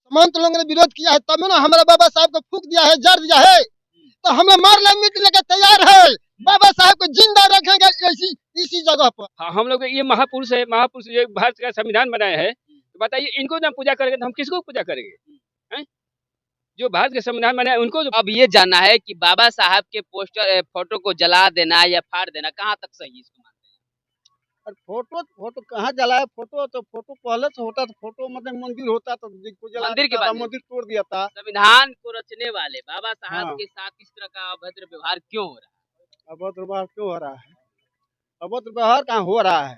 तमाम लोगों ने विरोध किया है, तब ना हमारे बाबा साहब को फूक दिया है, जड़ दिया है, तो हम लोग मारने मिटने के तैयार है। बाबा साहब को जिंदा रखेंगे इसी जगह पर। हाँ, हम लोग ये महापुरुष है, महापुरुष जो भारत का संविधान बनाया है, तो बताइए इनको ना पूजा करेंगे तो हम किसको पूजा करेंगे? हैं? जो भारत का संविधान बनाया उनको अब ये जानना है कि बाबा साहब के पोस्टर फोटो को जला देना या फाड़ देना कहाँ तक सही है, इसको मानते और फोटो कहाँ जलाया? फोटो पहले से होता, तो फोटो मतलब मंदिर होता तो मंदिर की बात नहीं। मंदिर तोड़ दिया था। संविधान को रचने वाले बाबा साहब हाँ। के साथ इस तरह का अभद्र व्यवहार क्यों हो रहा है? अभद्र व्यवहार क्यों हो रहा है? अभद्र व्यवहार कहाँ हो रहा है?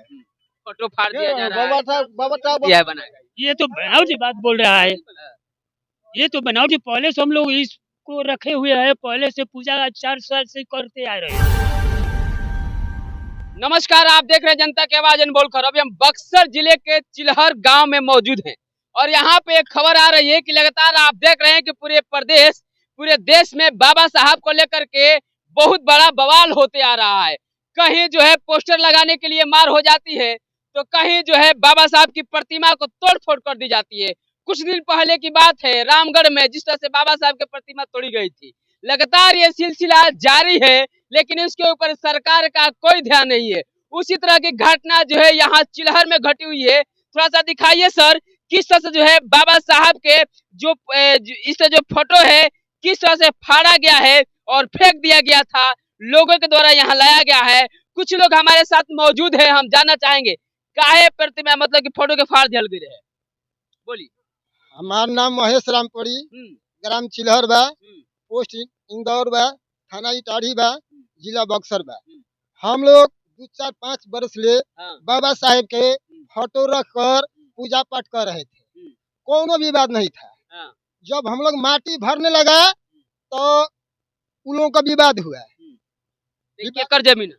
फोटो फाड़ दिया जा रहा बाबा है, साहब यह बना है। ये तो बनावटी बात बोल रहा है, ये तो बनावटी। पहले से हम लोग इसको रखे हुए हैं, पहले से पूजा 4 साल से करते आ रहे हैं। नमस्कार, आप देख रहे हैं जनता की आवाज अनमोल खबर। अभी हम बक्सर जिले के चिलहर गांव में मौजूद हैं और यहाँ पे एक खबर आ रही है कि लगातार आप देख रहे हैं कि पूरे देश में बाबा साहब को लेकर के बहुत बड़ा बवाल होते आ रहा है। कहीं जो है पोस्टर लगाने के लिए मार हो जाती है, तो कहीं जो है बाबा साहब की प्रतिमा को तोड़ फोड़ कर दी जाती है। कुछ दिन पहले की बात है, रामगढ़ में जिस तरह से बाबा साहब की प्रतिमा तोड़ी गई थी, लगातार ये सिलसिला जारी है, लेकिन इसके ऊपर सरकार का कोई ध्यान नहीं है। उसी तरह की घटना जो है यहाँ चिलहर में घटी हुई है। थोड़ा सा दिखाइए सर, किस तरह से जो है बाबा साहब के इस तरह जो फोटो है किस तरह से फाड़ा गया है और फेंक दिया गया था, लोगों के द्वारा यहाँ लाया गया है। कुछ लोग हमारे साथ मौजूद है, हम जानना चाहेंगे काहे प्रतिमा मतलब कि फोटो के फाड़ दिया गया है, बोलिए। हमारा नाम महेश रामपुरी, ग्राम चिलहर बा, पोस्ट इंदौर बा, थाना इटाढ़ी बा, जिला बक्सर बा। हम लोग 2-4-5 बरस ले बाबा साहेब के फोटो रख कर पूजा पाठ कर रहे थे, कोनो विवाद नहीं था। जब हम लोग माटी भरने लगा तो उन लोगों का विवाद हुआ। केकर जमीन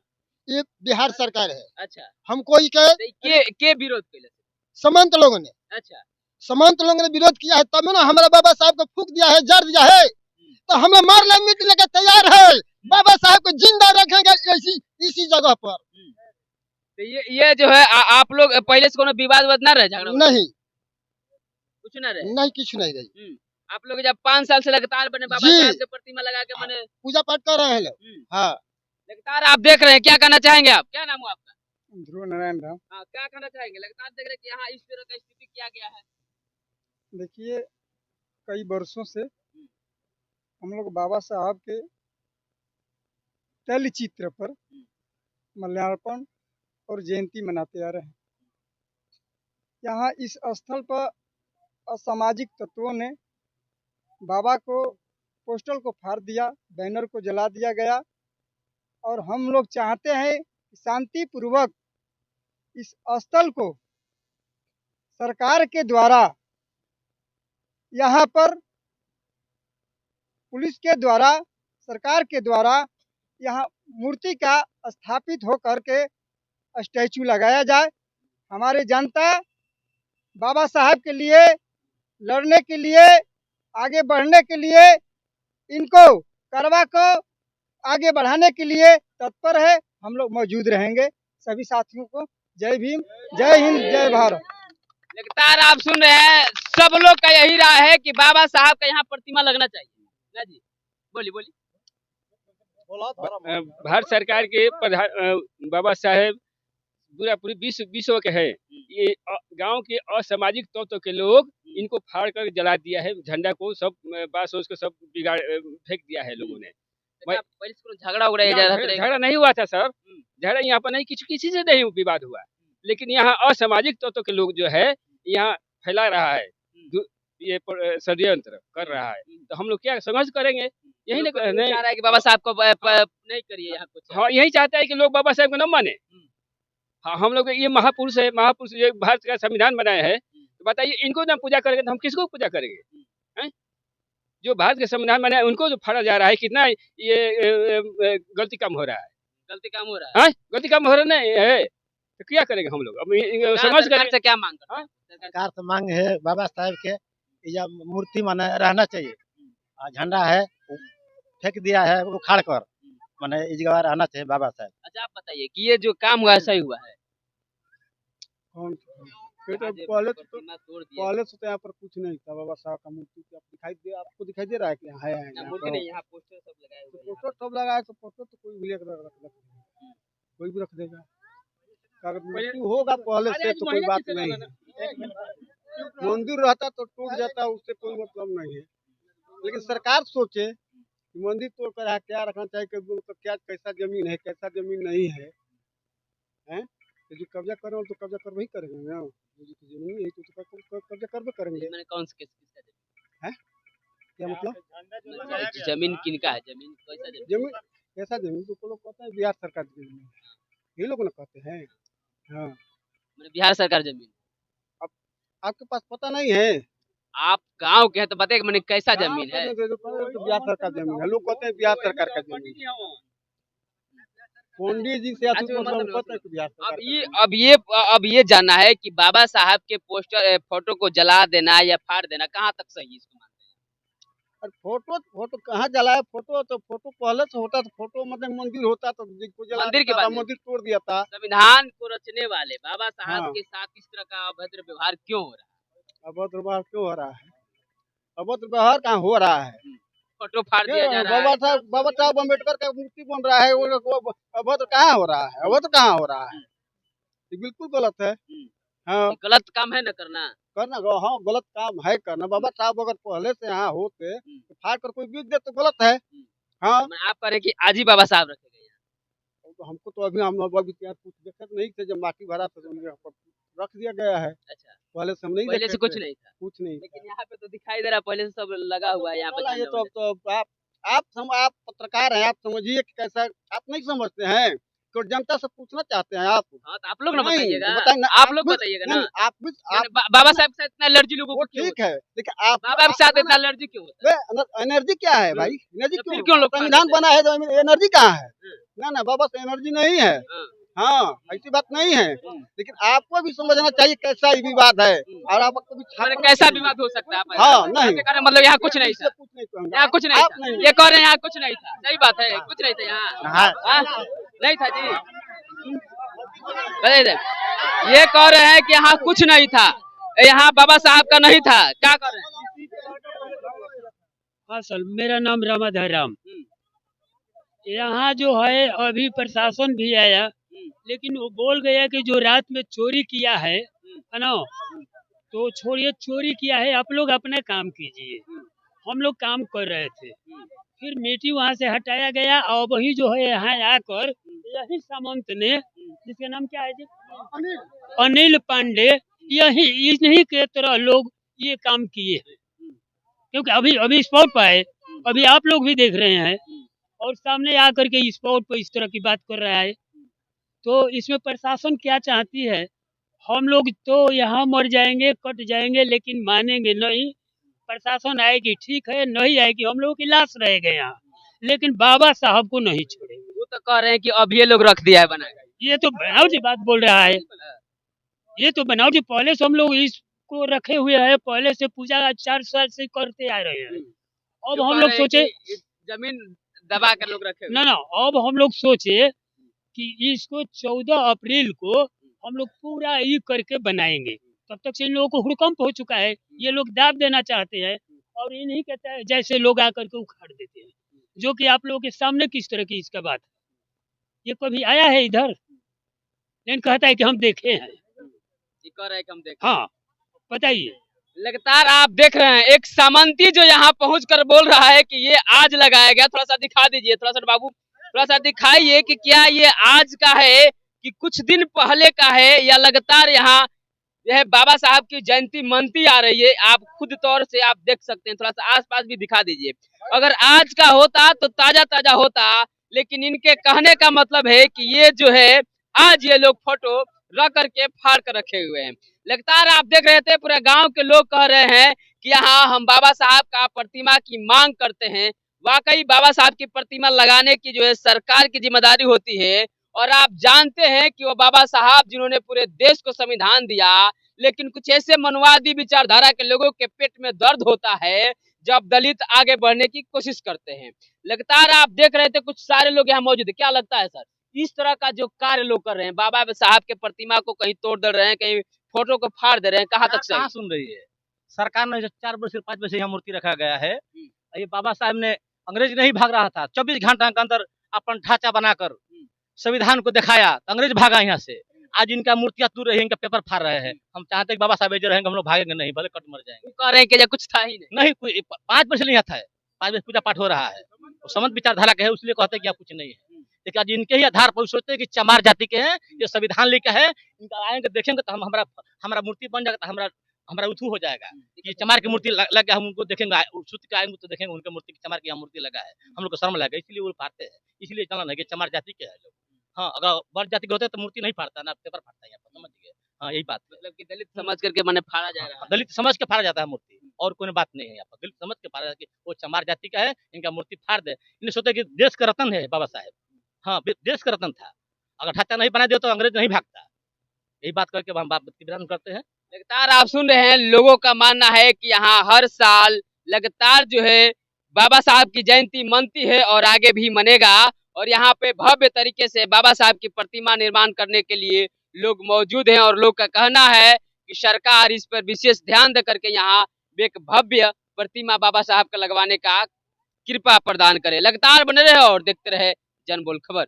ये बिहार सरकार है। अच्छा, हम कोई के विरोध कैले? समंत लोगों ने, अच्छा, समंत लोगों ने विरोध किया है, तब ना हमारे बाबा साहब को फूक दिया है, जड़ दिया है, तो हम लोग मारने मिटने के तैयार है। बाबा साहब को जिंदा रखेंगे इसी जगह पर। तो ये जो है आप लोग पहले से कोनो विवाद ना रहे, झगड़ा नहीं, कुछ ना रहे, नहीं कुछ नहीं रही। आप लोग जब 5 साल से लगातार बने बाबा साहब के प्रतिमा लगा के बने पूजा पाठ कर रहे हैं लोग। हाँ, लगातार आप देख रहे हैं, क्या कहना चाहेंगे आप? क्या नाम है आपका? ध्रुव नारायण राम। हाँ, क्या कहना चाहेंगे? लगातार देख रहे हैं कि यहाँ इस तरह का स्थिति किया गया है। देखिए, कई वर्षों से हम लोग बाबा साहब के तैल चित्र पर माल्यार्पण और जयंती मनाते आ रहे हैं। यहाँ इस स्थल पर असामाजिक तत्वों ने बाबा को पोस्टर को फाड़ दिया, बैनर को जला दिया गया, और हम लोग चाहते हैं कि शांतिपूर्वक इस स्थल को सरकार के द्वारा, यहाँ पर पुलिस के द्वारा, सरकार के द्वारा यहाँ मूर्ति का स्थापित हो करके स्टैचू लगाया जाए। हमारी जनता बाबा साहब के लिए लड़ने के लिए, आगे बढ़ने के लिए, इनको करवा को आगे बढ़ाने के लिए तत्पर है। हम लोग मौजूद रहेंगे। सभी साथियों को जय भीम, जय हिंद, जय भारत। लगातार आप सुन रहे हैं, सब लोग का यही राय है कि बाबा साहब का यहाँ प्रतिमा लगना चाहिए ना जी। बोलिए। भारत सरकार के बाबा साहेब पूरी विश्व के है। ये गांव के असामाजिक तत्व के लोग इनको फाड़ कर जला दिया है, झंडा को सब बांस को सब बिगाड़ फेंक दिया है लोगों ने। झगड़ा नहीं हुआ था सर, झगड़ा यहाँ पर नहीं, किसी से नहीं विवाद हुआ, लेकिन यहाँ असामाजिक तत्व के लोग जो है यहाँ फैला रहा है, ये षड्यंत्र कर रहा है। तो हम लोग क्या संघर्ष करेंगे? यही नहीं चाह रहा है कि बाबा साहब को नहीं करिए यहाँ कुछ। हाँ, यही चाहता है कि लोग बाबा साहब को न माने। हाँ, हम लोग ये महापुरुष है, महापुरुष जो भारत का संविधान बनाया है, तो बताइए इनको ना पूजा करेंगे तो हम किसको पूजा करेंगे? हैं? जो भारत का संविधान बनाया उनको जो फाड़ा जा रहा है, कितना ये गलती काम हो रहा है। गलती काम हो रहा है, गलती काम हो रहा नहीं है, तो क्या करेंगे हम लोग? अब संघर्ष करेंगे। क्या मांग करते हैं? सरकार से मांग है बाबा साहब के या मूर्ति माने रहना चाहिए। झंडा है फेंक दिया है उखाड़ कर, माने इस जगह रहना चाहिए बाबा साहब। अच्छा, आप बताइए कि ये जो काम हुआ है सही हुआ है? जहाँ जो पहले तो प्रतिमा तोड़ दिया पहले से तो यहाँ पर कुछ नहीं था। बाबा साहब का मूर्ति तो आपको दिखाई दे रहा है कि यहाँ है ना, यहाँ मूर्ति पर नहीं, यहाँ पोस्टर सब लगाए हुए हैं यहाँ फोटो सब लगाया तो फोटो तो कोई भी रख देगा, कोई भी रख देगा। अगर मूर्ति होगा पहले से तो कोई बात नहीं है। मंदिर रहता तो टूट जाता, उससे कोई मतलब नहीं है। लेकिन सरकार सोचे कि मंदिर तोड़ कर यहाँ क्या रखना चाहिए, तो क्या कैसा जमीन है कैसा जमीन नहीं है, हैं? तो जो कब्जा करो तो कब्जा कर वही करेंगे ना, जो जमीन है तो कब्जा करवे करेंगे। मैंने कौन से किसका जमीन हैं? क्या मतलब जमीन किनका है, जमीन कैसा जमीन जमीन कैसा जमीन तो लोग कहते हैं बिहार सरकार की जमीन है, ये लोग ना कहते हैं। हाँ, मैंने बिहार सरकार जमीन। आपके पास पता नहीं है? आप गांव के हैं तो बताइए मैंने कैसा जमीन है। तो बिहार सरकार जमीन है, लोग कहते हैं बिहार सरकार का जमीन है। पंडित जी से अच्छा, मतलब मतलब कहते हैं कि बिहार सरकार का जमीन अब ये जानना है कि बाबा साहब के पोस्टर फोटो को जला देना या फाड़ देना कहाँ तक सही है, इसको मानते हैं? और फोटो कहाँ जलाया? फोटो पहले से होता था। फोटो मतलब मंदिर होता तो जिसको जला मंदिर के देता था, बाद में? मंदिर तोड़ दिया था। संविधान को रचने वाले बाबा साहब हाँ। के साथ इस तरह का अभद्र व्यवहार क्यों हो रहा है? अभद्र व्यवहार क्यों हो रहा है? अभद्र व्यवहार कहाँ हो रहा है? फोटो फाड़ दिया जा रहा है। बाबा साहब अम्बेडकर का मूर्ति बन रहा है, वो अभद्र कहाँ हो रहा है? अभद्र कहाँ हो रहा है? ये बिल्कुल गलत है। हाँ, ये गलत काम है न करना। करना हाँ गलत काम है करना। बाबा साहब अगर पहले से यहाँ होते तो फाड़ कर कोई बीत दे तो गलत है। हाँ, आप कह रहे कि आज ही बाबा साहब रखे गए हैं। तो हमको तो अभी हम अभी कुछ देखे नहीं थे, जब माटी भरा था तो यहाँ पर रख दिया गया है। अच्छा, पहले से हम नहीं पहले देखे से कुछ थे, नहीं था, कुछ नहीं लेकिन यहाँ पे तो दिखाई दे रहा है पहले से सब लगा हुआ है यहाँ पे बोला ये झंडा तो आप पत्रकार हैं, आप समझिए कि कैसा आप नहीं समझते हैं तो जनता से पूछना चाहते हैं आप। हाँ, तो आप लोग ना नहीं, बताइएगा, बताइए ना, आप लोग भी- बताइएगा नहीं, ना। आप भी आप बाबा साहब के साथ इतना एलर्जी लोगों वो को क्यों ठीक होता है? है, लेकिन आप बाबा के साथ इतना एलर्जी क्यों होता है? एनर्जी क्या है भाई? एनर्जी तो फिर क्यों? क्यों लोग संविधान फाड़ देते बना है तो एनर्जी कहाँ है? हम्म। ना बाबा से एनर्जी नहीं है। हाँ। हाँ, ऐसी बात नहीं है, लेकिन आपको भी समझना चाहिए कैसा ये विवाद है। और आपको भी मैंने छापना कैसा चाहिए। विवाद हो सकता है? आप हाँ, ऐसा नहीं। आपके कारण मतलब यहाँ कुछ नहीं इससे था, कुछ नहीं कहूँगा। यहाँ कुछ नहीं आप था, नहीं। ये कह रहे हैं यहाँ कुछ नहीं था, सही बात है, कुछ नहीं था यहाँ। हाँ। हाँ? नहीं था जी, बताइए। ये कह रहे हैं कि यहाँ कुछ नहीं था, यहाँ बाबा साहब का नहीं था, क्या कर रहे हैं? हाँ सर, मेरा नाम रामाधर राम। यहाँ जो है अभी प्रशासन भी आया, लेकिन वो बोल गया कि जो रात में चोरी किया है ना, तो छोड़िए चोरी किया है, आप लोग अपना काम कीजिए, हम लोग काम कर रहे थे। फिर मेटी वहाँ से हटाया गया और वही जो है यहाँ आकर यही सामंत ने, जिसका नाम क्या है जी, अनिल पांडे, यही इन्हीं के तरह लोग ये काम किए हैं। क्योंकि अभी अभी स्पॉट पर है, अभी आप लोग भी देख रहे हैं और सामने आकर के स्पॉट पर इस तरह की बात कर रहा है। तो इसमें प्रशासन क्या चाहती है? हम लोग तो यहाँ मर जाएंगे, कट जाएंगे, लेकिन मानेंगे नहीं। प्रशासन आएगी ठीक है, नहीं आएगी हम लोगों की लाश रहेगा यहाँ, लेकिन बाबा साहब को नहीं छोड़ेंगे। वो तो कह रहे हैं कि अब ये लोग रख दिया है बना के। ये तो बनावटी बात बोल रहा है, ये तो बनावटी। पहले से हम लोग इसको रखे हुए हैं, पहले से पूजा 4 साल से करते आ रहे हैं। अब जो हम कह लोग रहे हैं सोचे कि जमीन दबा कर लोग रखे हुए ना, अब हम लोग सोचे कि इसको 14 अप्रैल को हम लोग पूरा ये करके बनाएंगे। तब तक से इन लोगों को हुड़कंप हो चुका है, ये लोग दाब देना चाहते हैं और इन्हीं के जैसे लोग आकर के उखाड़ देते हैं, जो कि आप लोगों के सामने किस तरह की इसका बात है। ये कभी आया है इधर? लेकिन कहता है कि हम देखे हैं। ये कह रहे हैं कि हम देखें। हाँ, बताइए। लगातार आप देख रहे हैं एक सामंती जो यहाँ पहुंचकर बोल रहा है कि ये आज लगाया गया। थोड़ा सा दिखा दीजिए, थोड़ा सा बाबू, थोड़ा सा दिखाइए कि क्या ये आज का है कि कुछ दिन पहले का है, या लगातार यहाँ यह बाबा साहब की जयंती मनती आ रही है। आप खुद तौर से आप देख सकते हैं, थोड़ा सा आसपास भी दिखा दीजिए। अगर आज का होता तो ताजा ताजा होता, लेकिन इनके कहने का मतलब है कि ये जो है आज ये लोग फोटो रख करके फाड़ कर रखे हुए हैं। लगातार आप देख रहे थे पूरे गांव के लोग कह रहे हैं कि यहाँ हम बाबा साहब का प्रतिमा की मांग करते हैं। वाकई बाबा साहब की प्रतिमा लगाने की जो है सरकार की जिम्मेदारी होती है, और आप जानते हैं कि वो बाबा साहब जिन्होंने पूरे देश को संविधान दिया, लेकिन कुछ ऐसे मनवादी विचारधारा के लोगों के पेट में दर्द होता है जब दलित आगे बढ़ने की कोशिश करते हैं। लगातार आप देख रहे थे कुछ सारे लोग यहाँ मौजूद है। क्या लगता है सर, इस तरह का जो कार्य लोग कर रहे हैं, बाबा साहब के प्रतिमा को कहीं तोड़ दे रहे हैं, कहीं फोटो को फाड़ दे रहे हैं, कहाँ तक सही? कहाँ सुन रही है सरकार ने? 4 वर्ष से 5 वर्ष से यहाँ मूर्ति रखा गया है। ये बाबा साहब ने, अंग्रेज नहीं भाग रहा था, 24 घंटा के अंदर अपन ढांचा बनाकर संविधान को दिखाया, तो अंग्रेज भागा यहाँ से। आज इनका मूर्तियां तोड़ रही है, इनका पेपर फाड़ रहे हैं। हम चाहते हैं कि बाबा साहब जो रहेंगे हम लोग भागेंगे नहीं, भले कट मर जाएंगे। वो कह रहे हैं कि ये कुछ था ही नहीं। नहीं, कोई 5 वर्ष नहीं आता है, 5 वर्ष पूजा पाठ हो रहा है, समझ विचारधारा के है, इसलिए कहते हैं कि यहाँ कुछ नहीं है। लेकिन आज इनके ही आधार पर सोचते हैं कि चमार जाति के हैं, ये संविधान लेकर है, इनका आएंगे देखेंगे तो हम हमारा मूर्ति बन जाएगा, तो हमारा उथू हो जाएगा। ये चमार की मूर्ति लग गया, हम उनको देखेंगे, सूत के आएंगे तो देखेंगे उनके मूर्ति, चमार की यहाँ मूर्ति लगा है, हम लोग को शर्म लगेगा, इसलिए वो फाड़ते हैं। इसलिए चलन है कि चमार जाति के है लोग। हाँ, अगर बड़ जाति के होते तो मूर्ति नहीं फाड़ता ना, पेपर फाड़ता है, समझ गए? हाँ, यही बात है। मतलब कि दलित समझ करके मैंने फाड़ा जा रहा है। दलित समझ के फाड़ा जाता है मूर्ति, और कोई बात नहीं है यहाँ पर। दलित समझ के फाड़ा कि वो चमार जाति का है, इनका मूर्ति फाड़ दे। इन्हें सोचते कि देश का रत्न है बाबा साहेब। हाँ, देश का रत्न था, अगर ढांचा नहीं बना दिया तो अंग्रेज नहीं भागता। यही बात करके हम बात विधान करते हैं। लगातार आप सुन रहे हैं, लोगों का मानना है कि यहाँ हर साल लगातार जो है बाबा साहब की जयंती मनती है और आगे भी मनेगा। और यहाँ पे भव्य तरीके से बाबा साहब की प्रतिमा निर्माण करने के लिए लोग मौजूद हैं और लोग का कहना है कि सरकार इस पर विशेष ध्यान दे करके यहाँ एक भव्य प्रतिमा बाबा साहब का लगवाने का कृपा प्रदान करे। लगातार बने रहे और देखते रहे जनबोल खबर।